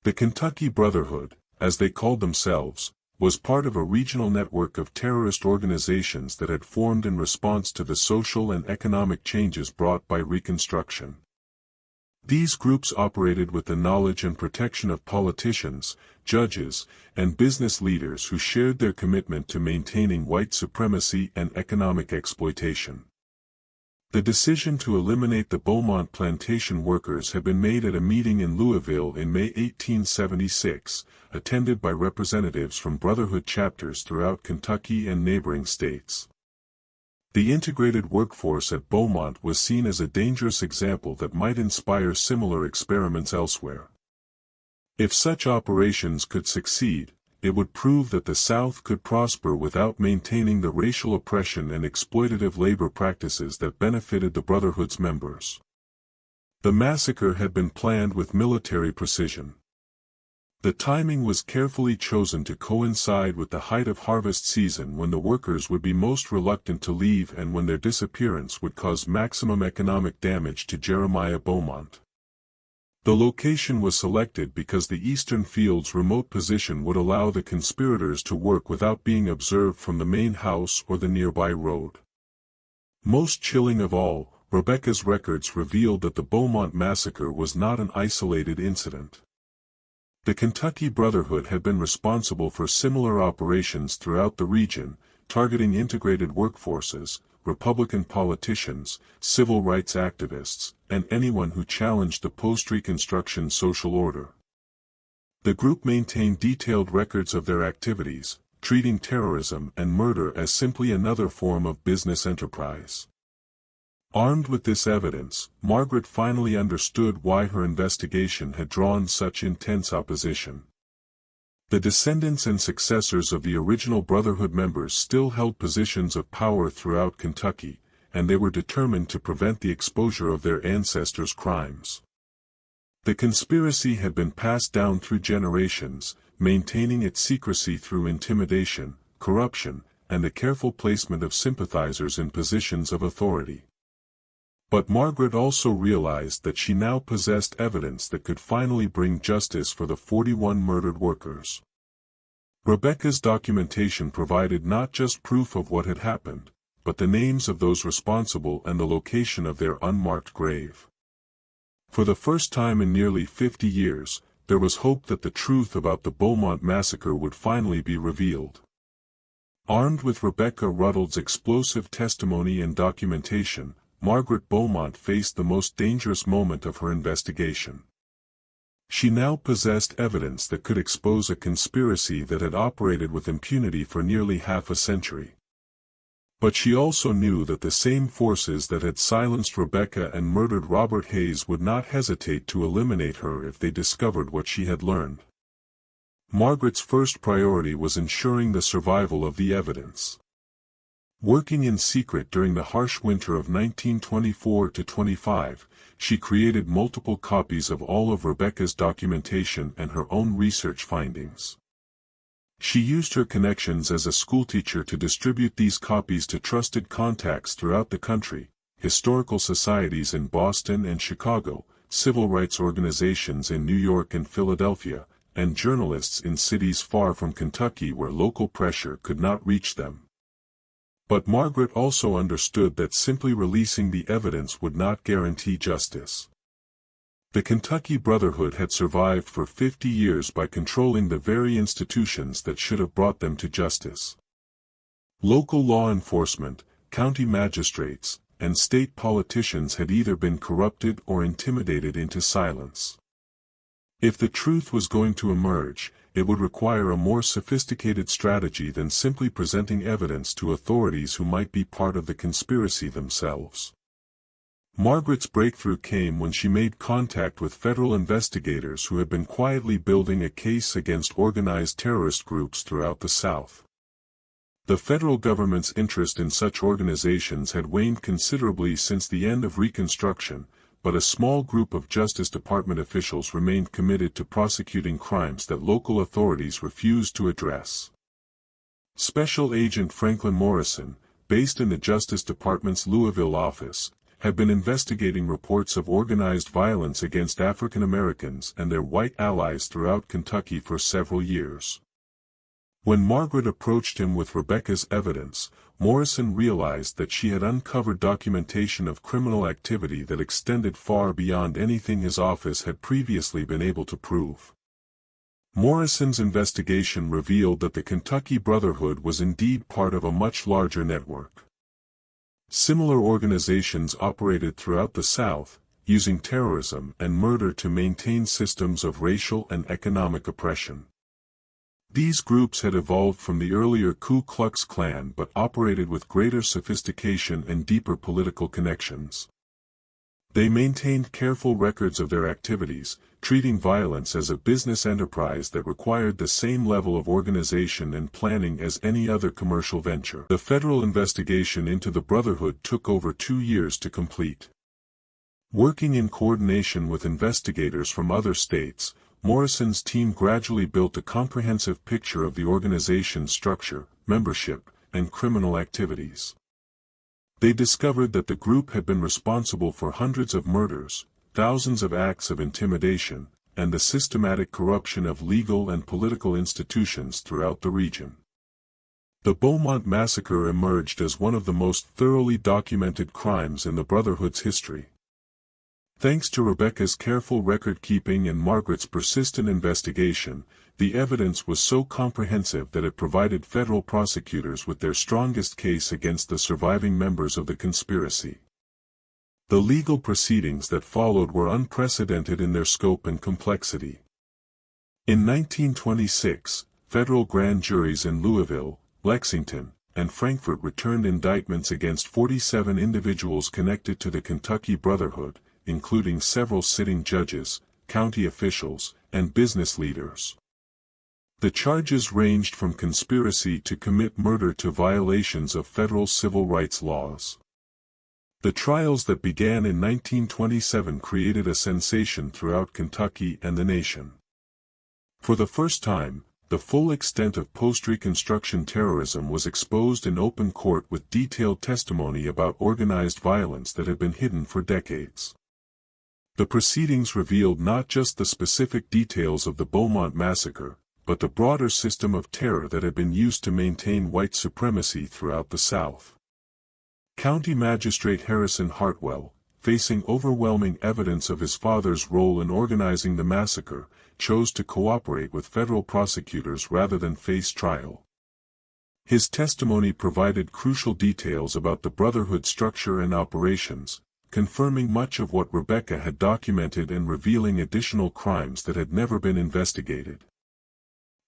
The Kentucky Brotherhood, as they called themselves, was part of a regional network of terrorist organizations that had formed in response to the social and economic changes brought by Reconstruction. These groups operated with the knowledge and protection of politicians, judges, and business leaders who shared their commitment to maintaining white supremacy and economic exploitation. The decision to eliminate the Beaumont Plantation workers had been made at a meeting in Louisville in May 1876, attended by representatives from Brotherhood chapters throughout Kentucky and neighboring states. The integrated workforce at Beaumont was seen as a dangerous example that might inspire similar experiments elsewhere. If such operations could succeed, it would prove that the South could prosper without maintaining the racial oppression and exploitative labor practices that benefited the Brotherhood's members. The massacre had been planned with military precision. The timing was carefully chosen to coincide with the height of harvest season when the workers would be most reluctant to leave and when their disappearance would cause maximum economic damage to Jeremiah Beaumont. The location was selected because the eastern field's remote position would allow the conspirators to work without being observed from the main house or the nearby road. Most chilling of all, Rebecca's records revealed that the Beaumont massacre was not an isolated incident. The Kentucky Brotherhood had been responsible for similar operations throughout the region, targeting integrated workforces, Republican politicians, civil rights activists, and anyone who challenged the post-Reconstruction social order. The group maintained detailed records of their activities, treating terrorism and murder as simply another form of business enterprise. Armed with this evidence, Margaret finally understood why her investigation had drawn such intense opposition. The descendants and successors of the original Brotherhood members still held positions of power throughout Kentucky, and they were determined to prevent the exposure of their ancestors' crimes. The conspiracy had been passed down through generations, maintaining its secrecy through intimidation, corruption, and the careful placement of sympathizers in positions of authority. But Margaret also realized that she now possessed evidence that could finally bring justice for the 41 murdered workers. Rebecca's documentation provided not just proof of what had happened, but the names of those responsible and the location of their unmarked grave. For the first time in nearly 50 years, there was hope that the truth about the Beaumont massacre would finally be revealed. Armed with Rebecca Ruddle's explosive testimony and documentation, Margaret Beaumont faced the most dangerous moment of her investigation. She now possessed evidence that could expose a conspiracy that had operated with impunity for nearly half a century. But she also knew that the same forces that had silenced Rebecca and murdered Robert Hayes would not hesitate to eliminate her if they discovered what she had learned. Margaret's first priority was ensuring the survival of the evidence. Working in secret during the harsh winter of 1924–25, she created multiple copies of all of Rebecca's documentation and her own research findings. She used her connections as a schoolteacher to distribute these copies to trusted contacts throughout the country, historical societies in Boston and Chicago, civil rights organizations in New York and Philadelphia, and journalists in cities far from Kentucky where local pressure could not reach them. But Margaret also understood that simply releasing the evidence would not guarantee justice. The Kentucky Brotherhood had survived for 50 years by controlling the very institutions that should have brought them to justice. Local law enforcement, county magistrates, and state politicians had either been corrupted or intimidated into silence. If the truth was going to emerge, it would require a more sophisticated strategy than simply presenting evidence to authorities who might be part of the conspiracy themselves. Margaret's breakthrough came when she made contact with federal investigators who had been quietly building a case against organized terrorist groups throughout the South. The federal government's interest in such organizations had waned considerably since the end of Reconstruction, but a small group of Justice Department officials remained committed to prosecuting crimes that local authorities refused to address. Special Agent Franklin Morrison, based in the Justice Department's Louisville office, had been investigating reports of organized violence against African Americans and their white allies throughout Kentucky for several years. When Margaret approached him with Rebecca's evidence, Morrison realized that she had uncovered documentation of criminal activity that extended far beyond anything his office had previously been able to prove. Morrison's investigation revealed that the Kentucky Brotherhood was indeed part of a much larger network. Similar organizations operated throughout the South, using terrorism and murder to maintain systems of racial and economic oppression. These groups had evolved from the earlier Ku Klux Klan but operated with greater sophistication and deeper political connections. They maintained careful records of their activities, treating violence as a business enterprise that required the same level of organization and planning as any other commercial venture. The federal investigation into the Brotherhood took over 2 years to complete. Working in coordination with investigators from other states, Morrison's team gradually built a comprehensive picture of the organization's structure, membership, and criminal activities. They discovered that the group had been responsible for hundreds of murders, thousands of acts of intimidation, and the systematic corruption of legal and political institutions throughout the region. The Beaumont Massacre emerged as one of the most thoroughly documented crimes in the Brotherhood's history. Thanks to Rebecca's careful record-keeping and Margaret's persistent investigation, the evidence was so comprehensive that it provided federal prosecutors with their strongest case against the surviving members of the conspiracy. The legal proceedings that followed were unprecedented in their scope and complexity. In 1926, federal grand juries in Louisville, Lexington, and Frankfort returned indictments against 47 individuals connected to the Kentucky Brotherhood, including several sitting judges, county officials, and business leaders. The charges ranged from conspiracy to commit murder to violations of federal civil rights laws. The trials that began in 1927 created a sensation throughout Kentucky and the nation. For the first time, the full extent of post-Reconstruction terrorism was exposed in open court with detailed testimony about organized violence that had been hidden for decades. The proceedings revealed not just the specific details of the Beaumont massacre, but the broader system of terror that had been used to maintain white supremacy throughout the South. County Magistrate Harrison Hartwell, facing overwhelming evidence of his father's role in organizing the massacre, chose to cooperate with federal prosecutors rather than face trial. His testimony provided crucial details about the Brotherhood structure and operations, confirming much of what Rebecca had documented and revealing additional crimes that had never been investigated.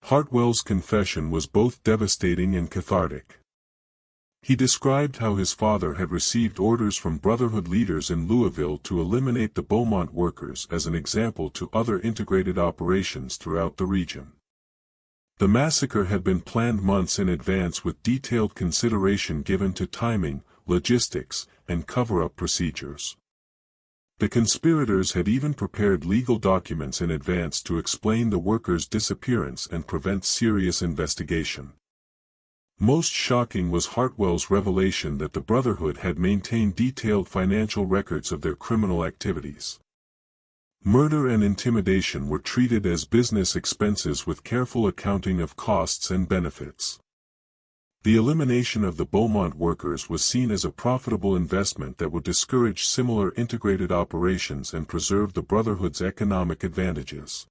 Hartwell's confession was both devastating and cathartic. He described how his father had received orders from Brotherhood leaders in Louisville to eliminate the Beaumont workers as an example to other integrated operations throughout the region. The massacre had been planned months in advance with detailed consideration given to timing, logistics, and cover-up procedures. The conspirators had even prepared legal documents in advance to explain the workers' disappearance and prevent serious investigation. Most shocking was Hartwell's revelation that the Brotherhood had maintained detailed financial records of their criminal activities. Murder and intimidation were treated as business expenses with careful accounting of costs and benefits. The elimination of the Beaumont workers was seen as a profitable investment that would discourage similar integrated operations and preserve the Brotherhood's economic advantages.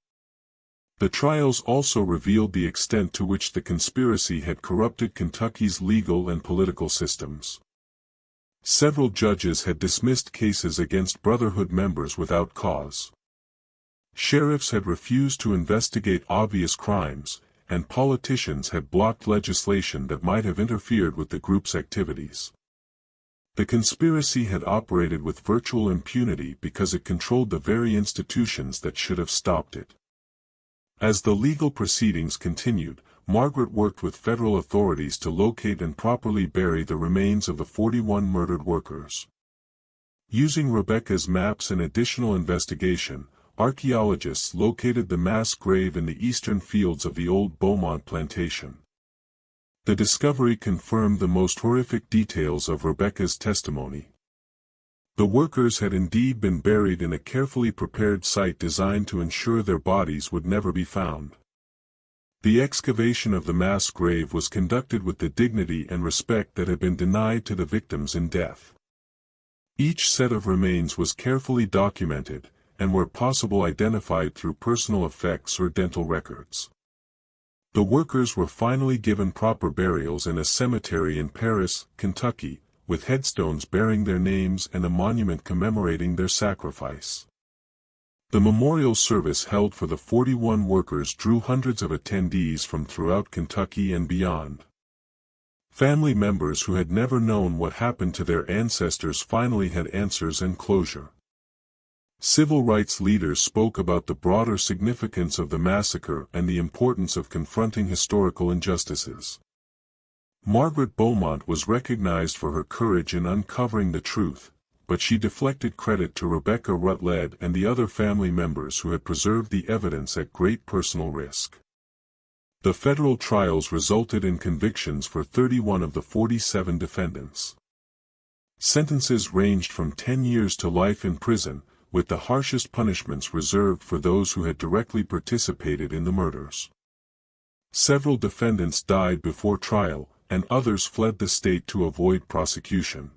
The trials also revealed the extent to which the conspiracy had corrupted Kentucky's legal and political systems. Several judges had dismissed cases against Brotherhood members without cause. Sheriffs had refused to investigate obvious crimes, and politicians had blocked legislation that might have interfered with the group's activities. The conspiracy had operated with virtual impunity because it controlled the very institutions that should have stopped it. As the legal proceedings continued, Margaret worked with federal authorities to locate and properly bury the remains of the 41 murdered workers. Using Rebecca's maps and additional investigation, archaeologists located the mass grave in the eastern fields of the old Beaumont Plantation. The discovery confirmed the most horrific details of Rebecca's testimony. The workers had indeed been buried in a carefully prepared site designed to ensure their bodies would never be found. The excavation of the mass grave was conducted with the dignity and respect that had been denied to the victims in death. Each set of remains was carefully documented, and where possible identified through personal effects or dental records. The workers were finally given proper burials in a cemetery in Paris, Kentucky, with headstones bearing their names and a monument commemorating their sacrifice. The memorial service held for the 41 workers drew hundreds of attendees from throughout Kentucky and beyond. Family members who had never known what happened to their ancestors finally had answers and closure. Civil rights leaders spoke about the broader significance of the massacre and the importance of confronting historical injustices. Margaret Beaumont was recognized for her courage in uncovering the truth, but she deflected credit to Rebecca Rutledge and the other family members who had preserved the evidence at great personal risk. The federal trials resulted in convictions for 31 of the 47 defendants. Sentences ranged from 10 years to life in prison, with the harshest punishments reserved for those who had directly participated in the murders. Several defendants died before trial, and others fled the state to avoid prosecution.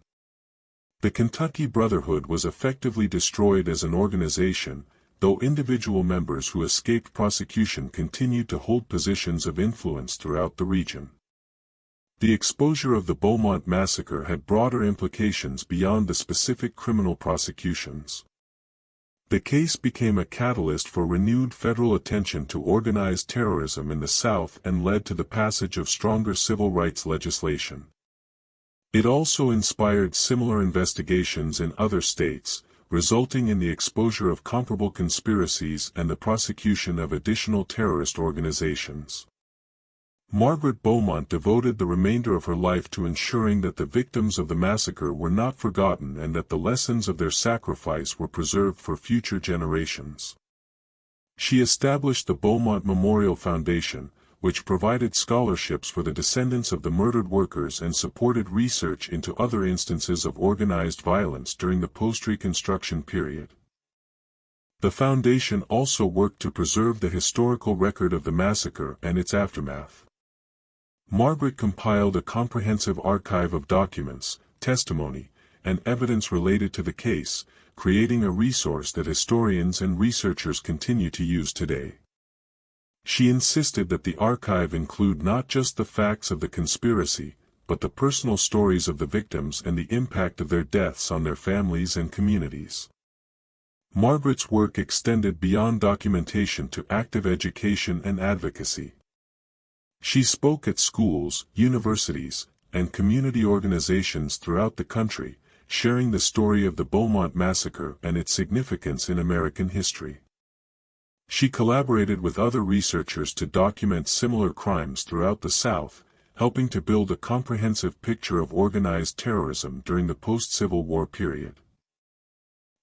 The Kentucky Brotherhood was effectively destroyed as an organization, though individual members who escaped prosecution continued to hold positions of influence throughout the region. The exposure of the Beaumont massacre had broader implications beyond the specific criminal prosecutions. The case became a catalyst for renewed federal attention to organized terrorism in the South and led to the passage of stronger civil rights legislation. It also inspired similar investigations in other states, resulting in the exposure of comparable conspiracies and the prosecution of additional terrorist organizations. Margaret Beaumont devoted the remainder of her life to ensuring that the victims of the massacre were not forgotten and that the lessons of their sacrifice were preserved for future generations. She established the Beaumont Memorial Foundation, which provided scholarships for the descendants of the murdered workers and supported research into other instances of organized violence during the post-Reconstruction period. The foundation also worked to preserve the historical record of the massacre and its aftermath. Margaret compiled a comprehensive archive of documents, testimony, and evidence related to the case, creating a resource that historians and researchers continue to use today. She insisted that the archive include not just the facts of the conspiracy, but the personal stories of the victims and the impact of their deaths on their families and communities. Margaret's work extended beyond documentation to active education and advocacy. She spoke at schools, universities, and community organizations throughout the country, sharing the story of the Beaumont massacre and its significance in American history. She collaborated with other researchers to document similar crimes throughout the South, helping to build a comprehensive picture of organized terrorism during the post-Civil War period.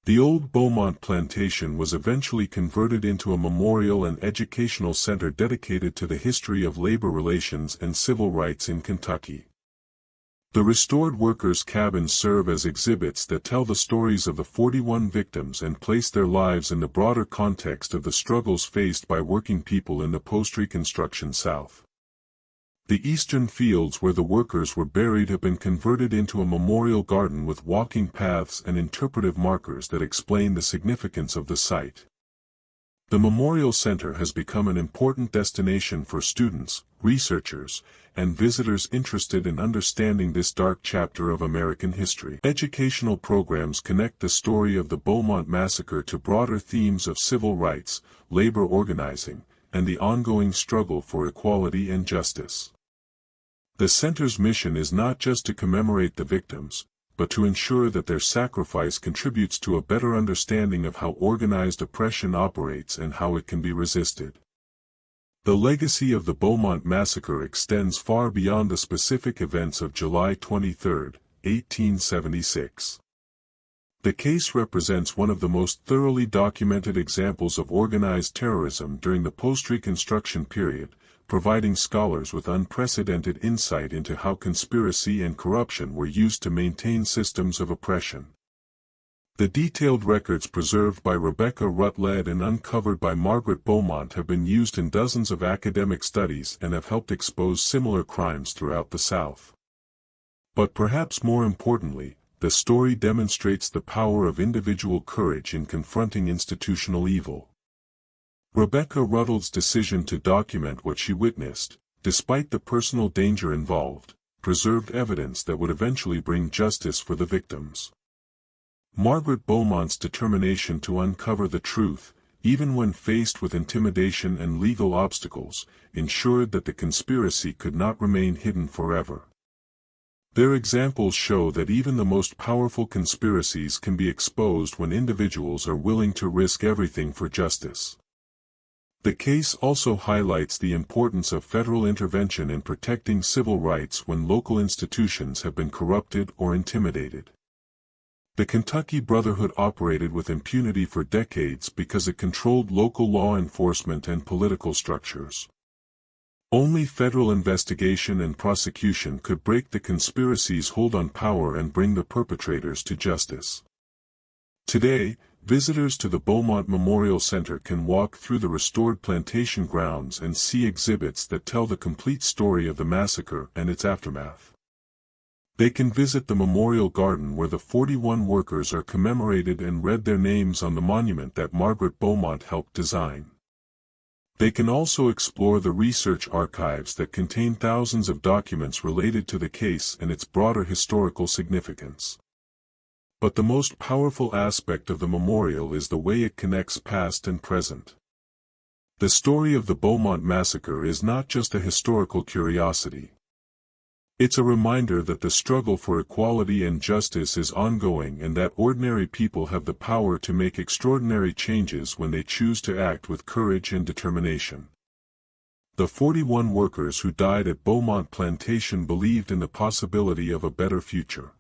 The old Beaumont Plantation was eventually converted into a memorial and educational center dedicated to the history of labor relations and civil rights in Kentucky. The restored workers' cabins serve as exhibits that tell the stories of the 41 victims and place their lives in the broader context of the struggles faced by working people in the post-Reconstruction South. The eastern fields where the workers were buried have been converted into a memorial garden with walking paths and interpretive markers that explain the significance of the site. The Memorial Center has become an important destination for students, researchers, and visitors interested in understanding this dark chapter of American history. Educational programs connect the story of the Beaumont Massacre to broader themes of civil rights, labor organizing, and the ongoing struggle for equality and justice. The center's mission is not just to commemorate the victims, but to ensure that their sacrifice contributes to a better understanding of how organized oppression operates and how it can be resisted. The legacy of the Beaumont Massacre extends far beyond the specific events of July 23, 1876. The case represents one of the most thoroughly documented examples of organized terrorism during the post-Reconstruction period, providing scholars with unprecedented insight into how conspiracy and corruption were used to maintain systems of oppression. The detailed records preserved by Rebecca Rutledge and uncovered by Margaret Beaumont have been used in dozens of academic studies and have helped expose similar crimes throughout the South. But perhaps more importantly, the story demonstrates the power of individual courage in confronting institutional evil. Rebecca Rutledge's decision to document what she witnessed, despite the personal danger involved, preserved evidence that would eventually bring justice for the victims. Margaret Beaumont's determination to uncover the truth, even when faced with intimidation and legal obstacles, ensured that the conspiracy could not remain hidden forever. Their examples show that even the most powerful conspiracies can be exposed when individuals are willing to risk everything for justice. The case also highlights the importance of federal intervention in protecting civil rights when local institutions have been corrupted or intimidated. The Kentucky Brotherhood operated with impunity for decades because it controlled local law enforcement and political structures. Only federal investigation and prosecution could break the conspiracy's hold on power and bring the perpetrators to justice. Today, visitors to the Beaumont Memorial Center can walk through the restored plantation grounds and see exhibits that tell the complete story of the massacre and its aftermath. They can visit the memorial garden where the 41 workers are commemorated and read their names on the monument that Margaret Beaumont helped design. They can also explore the research archives that contain thousands of documents related to the case and its broader historical significance. But the most powerful aspect of the memorial is the way it connects past and present. The story of the Beaumont Massacre is not just a historical curiosity. It's a reminder that the struggle for equality and justice is ongoing and that ordinary people have the power to make extraordinary changes when they choose to act with courage and determination. The 41 workers who died at Beaumont Plantation believed in the possibility of a better future.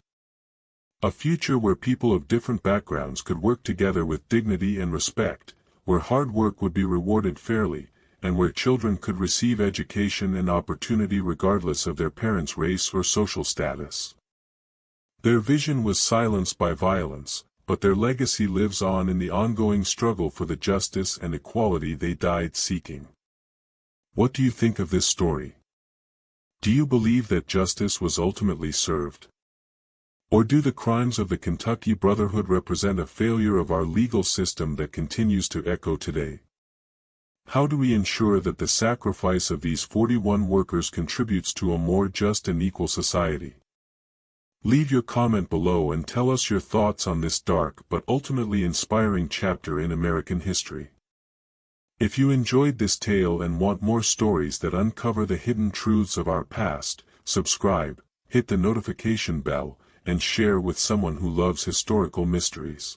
A future where people of different backgrounds could work together with dignity and respect, where hard work would be rewarded fairly, and where children could receive education and opportunity regardless of their parents' race or social status. Their vision was silenced by violence, but their legacy lives on in the ongoing struggle for the justice and equality they died seeking. What do you think of this story? Do you believe that justice was ultimately served? Or do the crimes of the Kentucky Brotherhood represent a failure of our legal system that continues to echo today? How do we ensure that the sacrifice of these 41 workers contributes to a more just and equal society? Leave your comment below and tell us your thoughts on this dark but ultimately inspiring chapter in American history. If you enjoyed this tale and want more stories that uncover the hidden truths of our past, subscribe, hit the notification bell, and share with someone who loves historical mysteries.